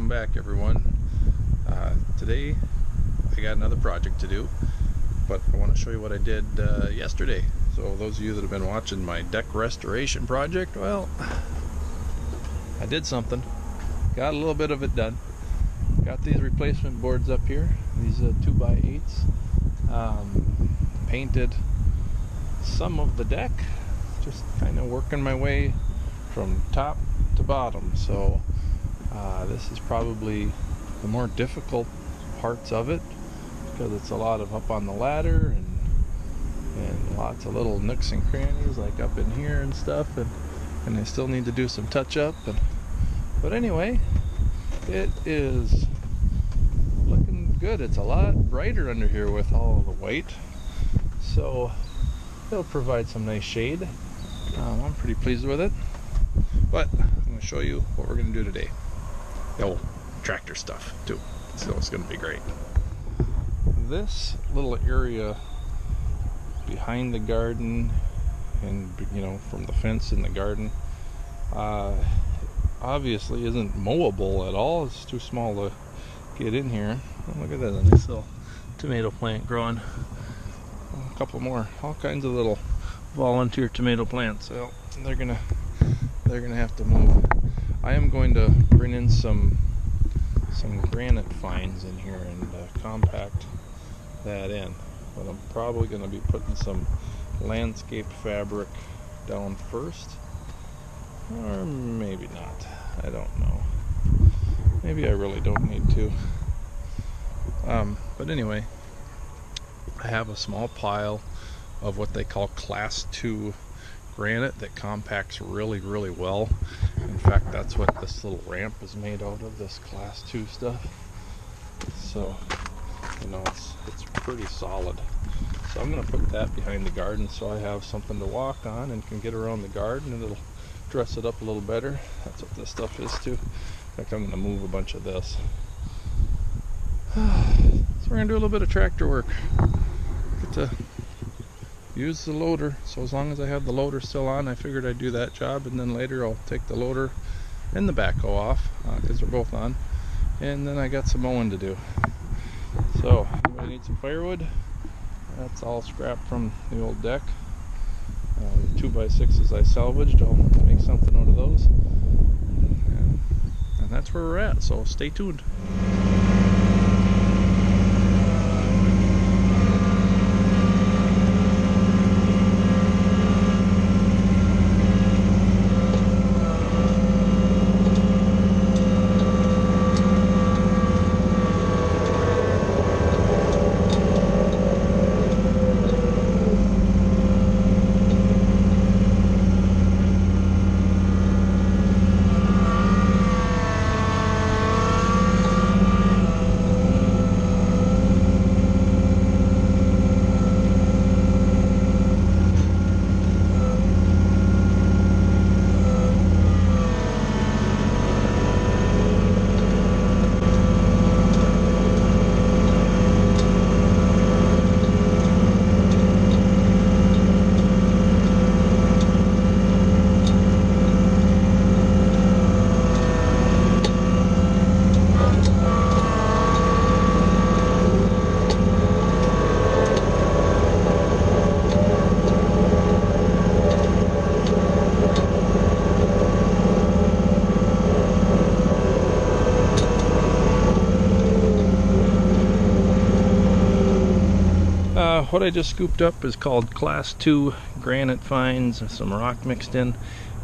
Welcome back, everyone. Today I got another project to do, but I want to show you what I did yesterday. So those of you that have been watching my deck restoration project, well, I did something. Got a little bit of it done. Got these replacement boards up here, these 2x8s. Painted some of the deck, just kind of working my way from top to bottom. So this is probably the more difficult parts of it, because it's a lot of up on the ladder and lots of little nooks and crannies like up in here and stuff, and I still need to do some touch up, but anyway, it is looking good. It's a lot brighter under here with all the white, so it'll provide some nice shade. I'm pretty pleased with it, but I'm going to show you what we're going to do today. The old tractor stuff too, so it's going to be great. This little area behind the garden, and from the fence in the garden, obviously isn't mowable at all. It's too small to get in here. Oh, look at that, a nice little tomato plant growing. A couple more, all kinds of little volunteer tomato plants. Well, they're gonna have to move. I am going to bring in some granite fines in here and compact that in, but I'm probably going to be putting some landscape fabric down first, or maybe not. I don't know. Maybe I really don't need to. But anyway, I have a small pile of what they call class 2 granite that compacts really, really well. In fact, that's what this little ramp is made out of, this class 2 stuff. So, it's pretty solid. So I'm going to put that behind the garden so I have something to walk on and can get around the garden, and it'll dress it up a little better. That's what this stuff is too. In fact, I'm going to move a bunch of this. So we're going to do a little bit of tractor work. Get to use the loader, so as long as I have the loader still on, I figured I'd do that job, and then later I'll take the loader and the backhoe off, because they're both on, and then I got some mowing to do. So I need some firewood. That's all scrap from the old deck. The 2x6s I salvaged, I'll make something out of those, and that's where we're at, so stay tuned. What I just scooped up is called class 2 granite fines, some rock mixed in.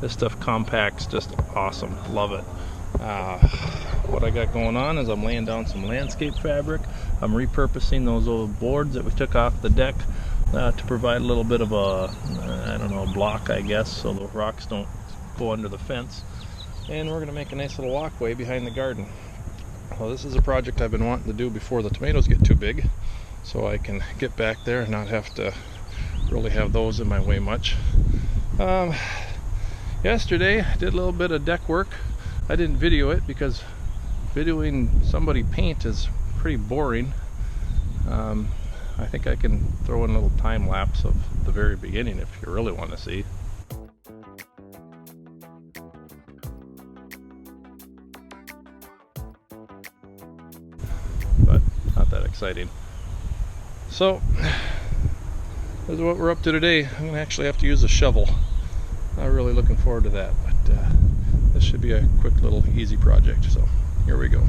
This stuff compacts just awesome, love it. What I got going on is I'm laying down some landscape fabric. I'm repurposing those old boards that we took off the deck to provide a little bit of a, I don't know, a block, I guess, so the rocks don't go under the fence. And we're going to make a nice little walkway behind the garden. Well, this is a project I've been wanting to do before the tomatoes get too big, so I can get back there and not have to really have those in my way much. Yesterday I did a little bit of deck work. I didn't video it because videoing somebody paint is pretty boring. I think I can throw in a little time lapse of the very beginning if you really want to see. exciting. So this is what we're up to today. I'm gonna actually have to use a shovel. Not really looking forward to that, but this should be a quick little easy project. So here we go.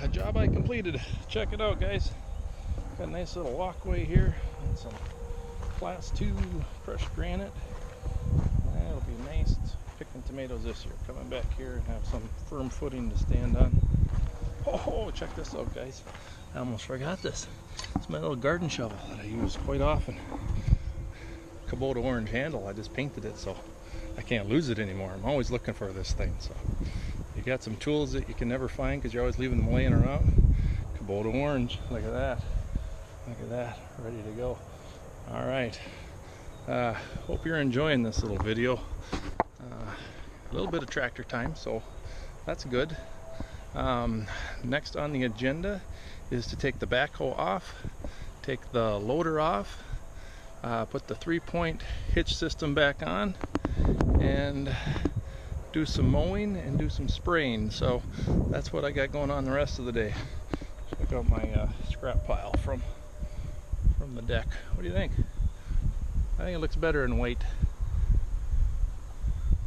A job I completed. Check it out, guys. Got a nice little walkway here and some class 2 crushed granite. That'll be nice picking tomatoes this year. Coming back here and have some firm footing to stand on. Oh, check this out, guys. I almost forgot this. It's my little garden shovel that I use quite often. Kubota orange handle. I just painted it so I can't lose it anymore. I'm always looking for this thing. So you got some tools that you can never find because you're always leaving them laying around. Kubota orange, look at that. Look at that, ready to go. All right, hope you're enjoying this little video. A little bit of tractor time, so that's good. Next on the agenda is to take the backhoe off, take the loader off, put the 3-point hitch system back on, and do some mowing and do some spraying. So that's what I got going on the rest of the day. Check out my scrap pile from the deck. What do you think? I think it looks better in white.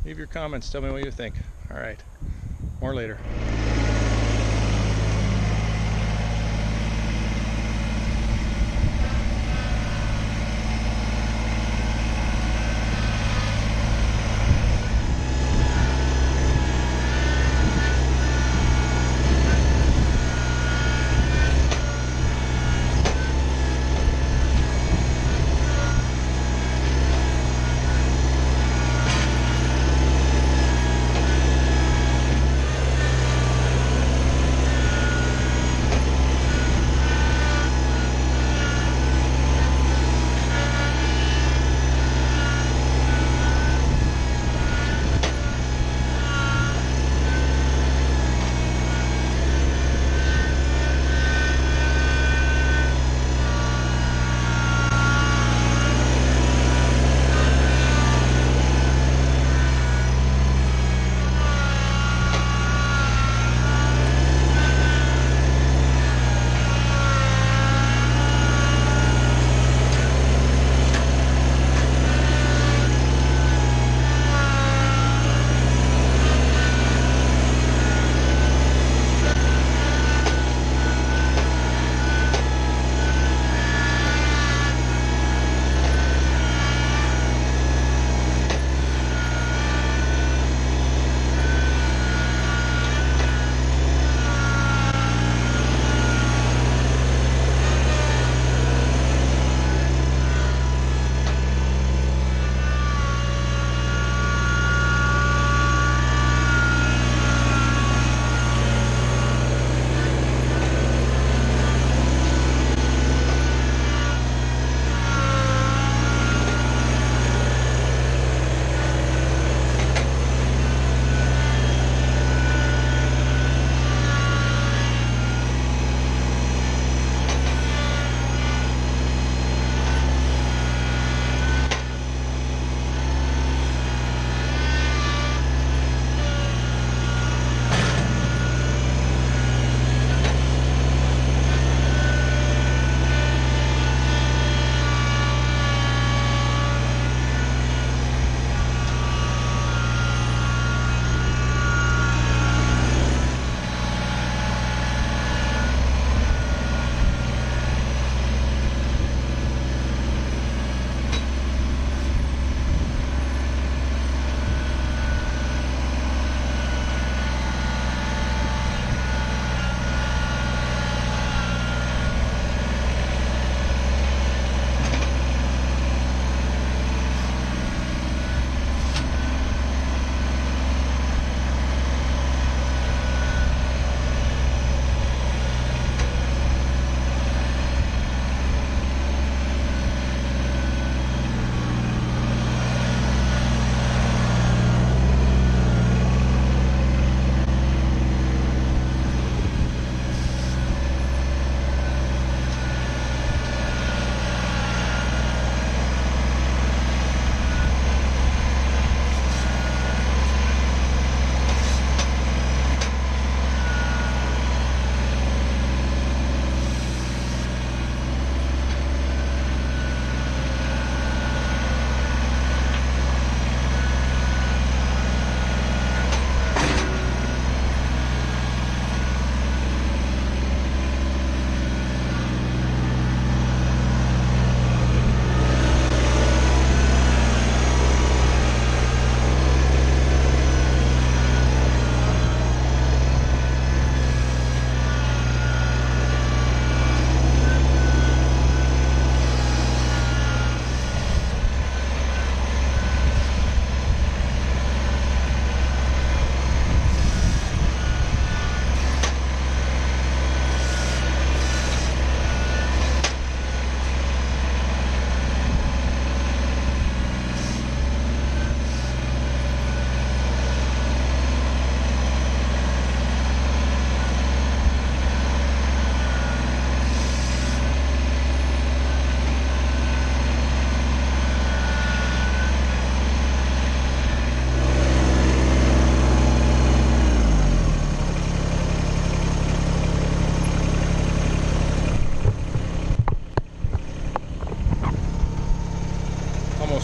Leave your comments, tell me what you think. All right, more later.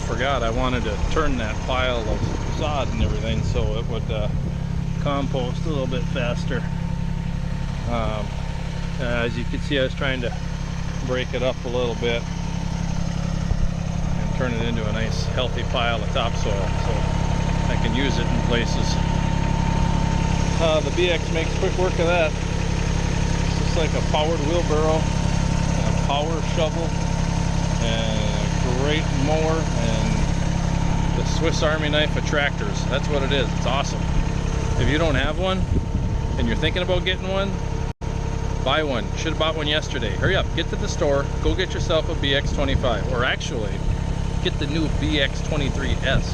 forgot, I wanted to turn that pile of sod and everything so it would compost a little bit faster. As you can see, I was trying to break it up a little bit and turn it into a nice healthy pile of topsoil so I can use it in places. The BX makes quick work of that. It's just like a powered wheelbarrow and a power shovel and a great mower and the Swiss Army knife of tractors. That's what it is. It's awesome. If you don't have one and you're thinking about getting one, buy one. Should have bought one yesterday. Hurry up, get to the store, go get yourself a BX25, or actually get the new BX23S,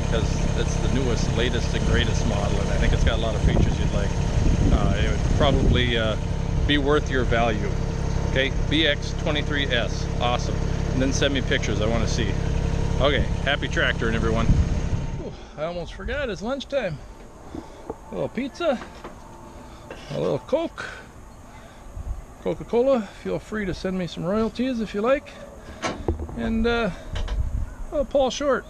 because it's the newest, latest and greatest model, and I think it's got a lot of features you'd like. It would probably be worth your value. Okay, BX23S, awesome. And then send me pictures, I want to see. Okay, happy tractoring, everyone. Ooh, I almost forgot, it's lunchtime. A little pizza, a little Coke, Coca-Cola. Feel free to send me some royalties if you like. And oh, Paul Short.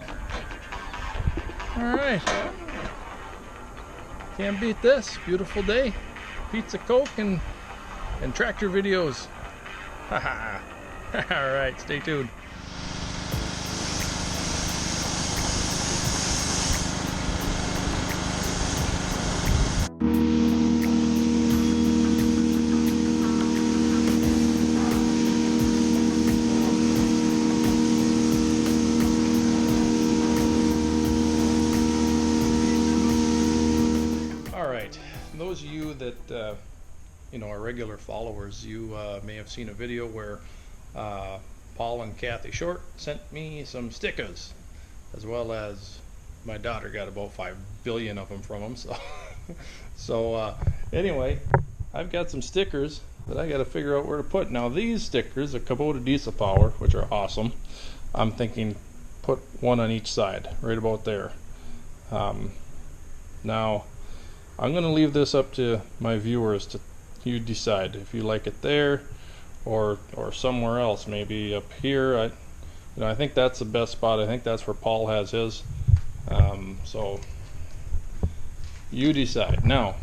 All right, can't beat this. Beautiful day, pizza, Coke, and tractor videos. Haha. All right, stay tuned. Those of you that you know, are regular followers, you may have seen a video where Paul and Kathy Short sent me some stickers, as well as my daughter got about 5 billion of them from them. So anyway, I've got some stickers that I got to figure out where to put. Now these stickers are Kubota diesel power, which are awesome. I'm thinking put one on each side, right about there. Now I'm going to leave this up to my viewers to you decide if you like it there or somewhere else, maybe up here. I think that's the best spot. I think that's where Paul has his. So you decide. Now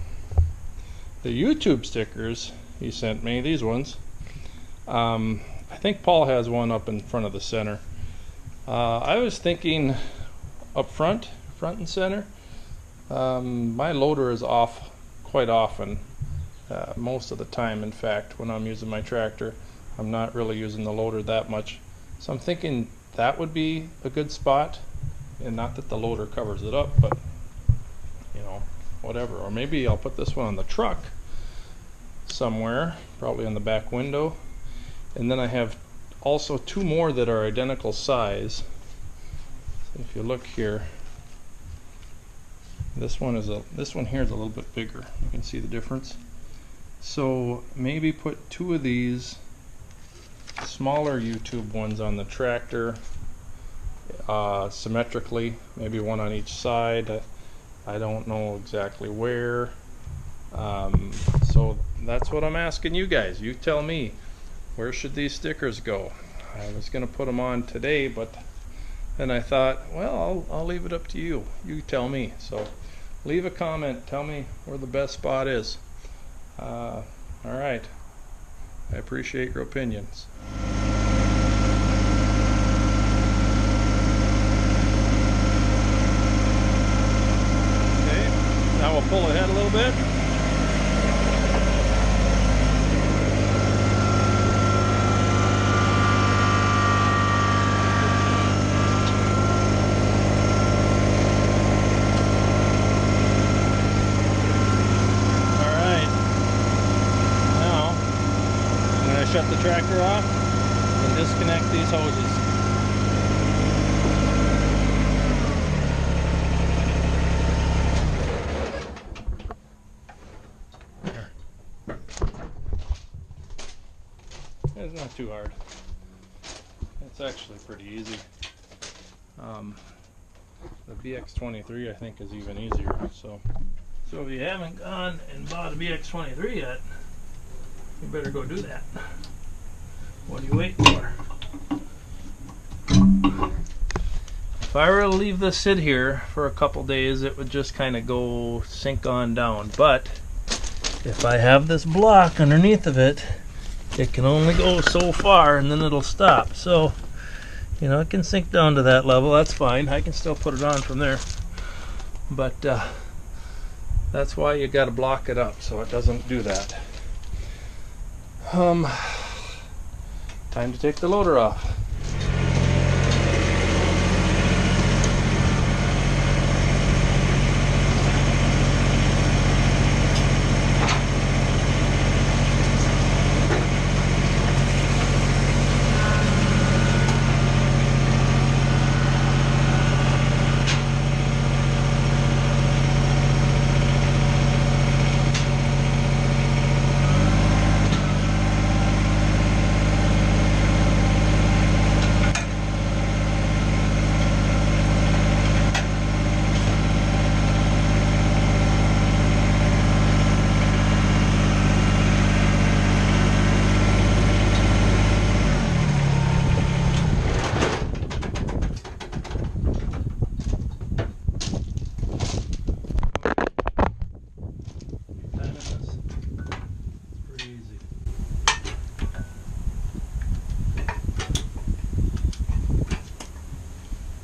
the YouTube stickers he sent me, these ones, I think Paul has one up in front of the center. I was thinking up front and center. My loader is off quite often, most of the time. In fact, when I'm using my tractor, I'm not really using the loader that much, so I'm thinking that would be a good spot. And not that the loader covers it up, but you know, whatever. Or maybe I'll put this one on the truck somewhere, probably on the back window. And then I have also 2 more that are identical size. So if you look here, this one here is a little bit bigger. You can see the difference. So maybe put 2 of these smaller YouTube ones on the tractor, symmetrically, maybe one on each side. I don't know exactly where. So that's what I'm asking you guys. You tell me, where should these stickers go? I was going to put them on today, but then I thought, well, I'll leave it up to you. You tell me. So leave a comment. Tell me where the best spot is. All right. I appreciate your opinions. Okay. Now we'll pull ahead a little bit. Shut the tractor off and disconnect these hoses. It's not too hard. It's actually pretty easy. The BX23 I think is even easier. So if you haven't gone and bought a BX23 yet, you better go do that. What are you waiting for? If I were to leave this sit here for a couple days, it would just kind of go sink on down. But if I have this block underneath of it, it can only go so far and then it'll stop. So, you know, it can sink down to that level. That's fine. I can still put it on from there. But that's why you got to block it up so it doesn't do that. Time to take the loader off.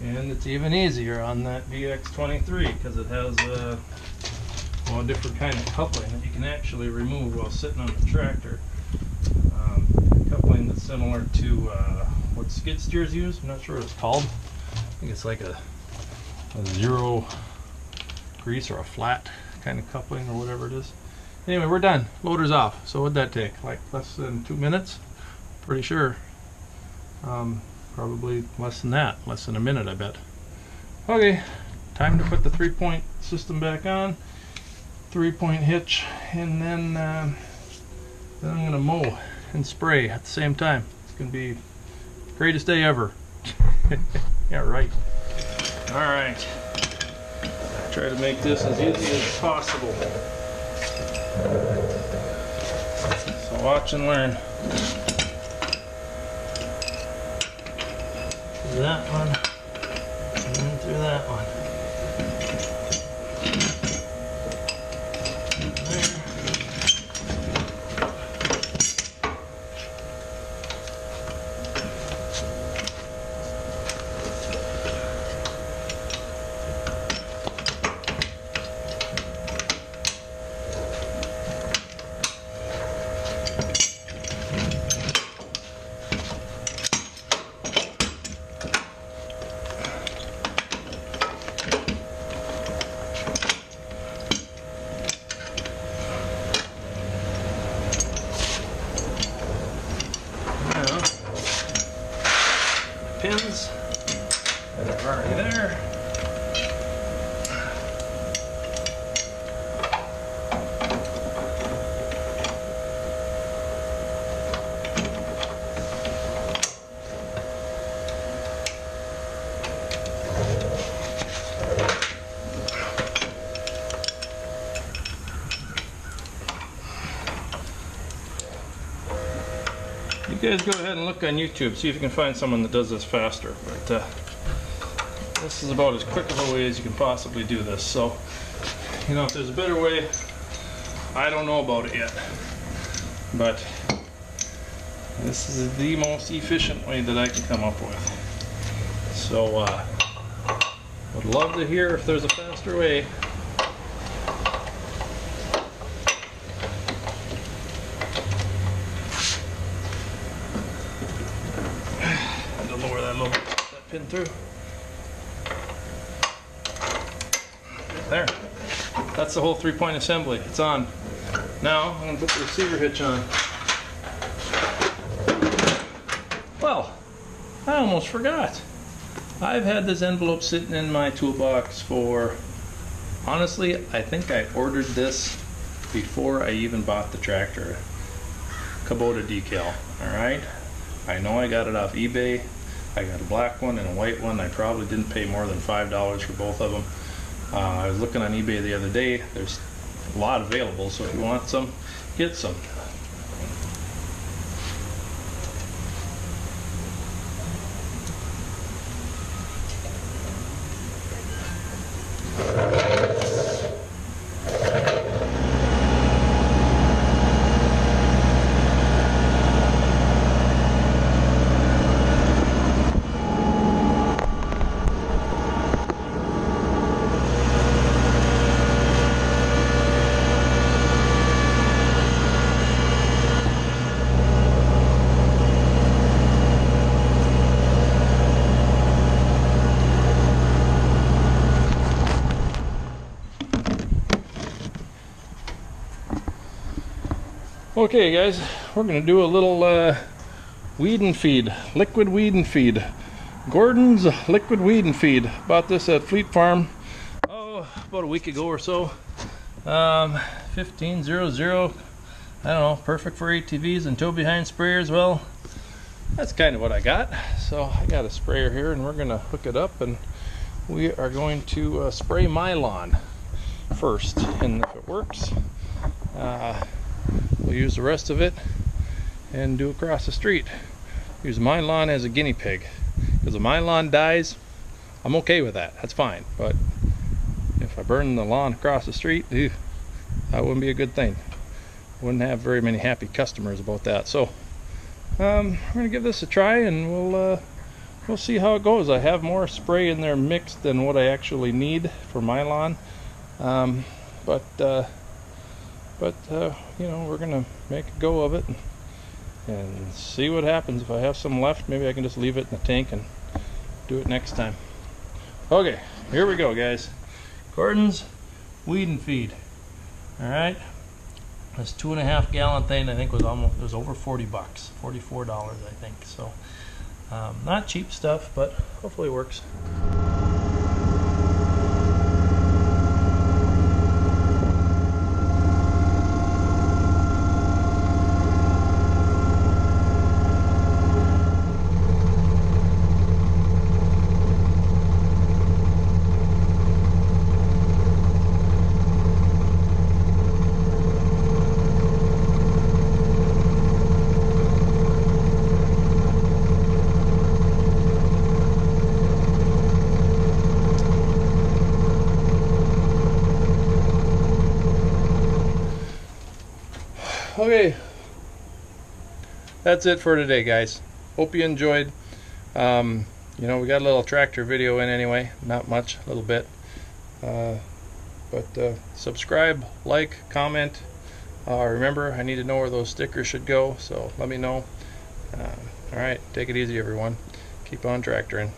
And it's even easier on that BX25 because it has a different kind of coupling that you can actually remove while sitting on the tractor. Coupling that's similar to what skid steers use. I'm not sure what it's called. I think it's like a zero grease or a flat kind of coupling or whatever it is. Anyway, we're done. Loader's off. So what'd that take? Like less than 2 minutes? Pretty sure. Probably less than that. Less than a minute, I bet. Okay, time to put the 3-point system back on. 3-point hitch, and then I'm going to mow and spray at the same time. It's going to be the greatest day ever. Yeah, right. Alright. Try to make this as easy as possible. So watch and learn. Through that one, and then through that one. Pins that are already there. You guys go ahead and look on YouTube, see if you can find someone that does this faster. But this is about as quick of a way as you can possibly do this. So, you know, if there's a better way, I don't know about it yet. But this is the most efficient way that I can come up with. So, would love to hear if there's a faster way. Lower that pin through. There. That's the whole 3-point assembly. It's on. Now I'm going to put the receiver hitch on. Well, I almost forgot. I've had this envelope sitting in my toolbox for, honestly, I think I ordered this before I even bought the tractor. Kubota decal. Alright? I know I got it off eBay. I got a black one and a white one. I probably didn't pay more than $5 for both of them. I was looking on eBay the other day. There's a lot available, so if you want some, get some. Okay guys, we're going to do a little weed and feed, liquid weed and feed. Gordon's liquid weed and feed. Bought this at Fleet Farm, about a week ago or so. 1500, I don't know, perfect for ATVs and tow behind sprayers. Well, that's kind of what I got. So I got a sprayer here and we're going to hook it up and we are going to spray my lawn first, and if it works, we'll use the rest of it and do across the street. Use my lawn as a guinea pig, because if my lawn dies, I'm okay with that. That's fine. But if I burn the lawn across the street, ew, that wouldn't be a good thing. Wouldn't have very many happy customers about that. So we're gonna give this a try and we'll see how it goes. I have more spray in there mixed than what I actually need for my lawn, but you know, we're gonna make a go of it and see what happens. If I have some left, maybe I can just leave it in the tank and do it next time. Okay, here we go, guys. Gordon's weed and feed. All right, this 2.5 gallon thing I think was over 40 bucks, $44 I think. So not cheap stuff, but hopefully it works. Okay, that's it for today, guys. Hope you enjoyed. You know, we got a little tractor video in anyway, not much, a little bit, but subscribe, like, comment. Remember, I need to know where those stickers should go, so let me know. All right, take it easy everyone, keep on tractoring.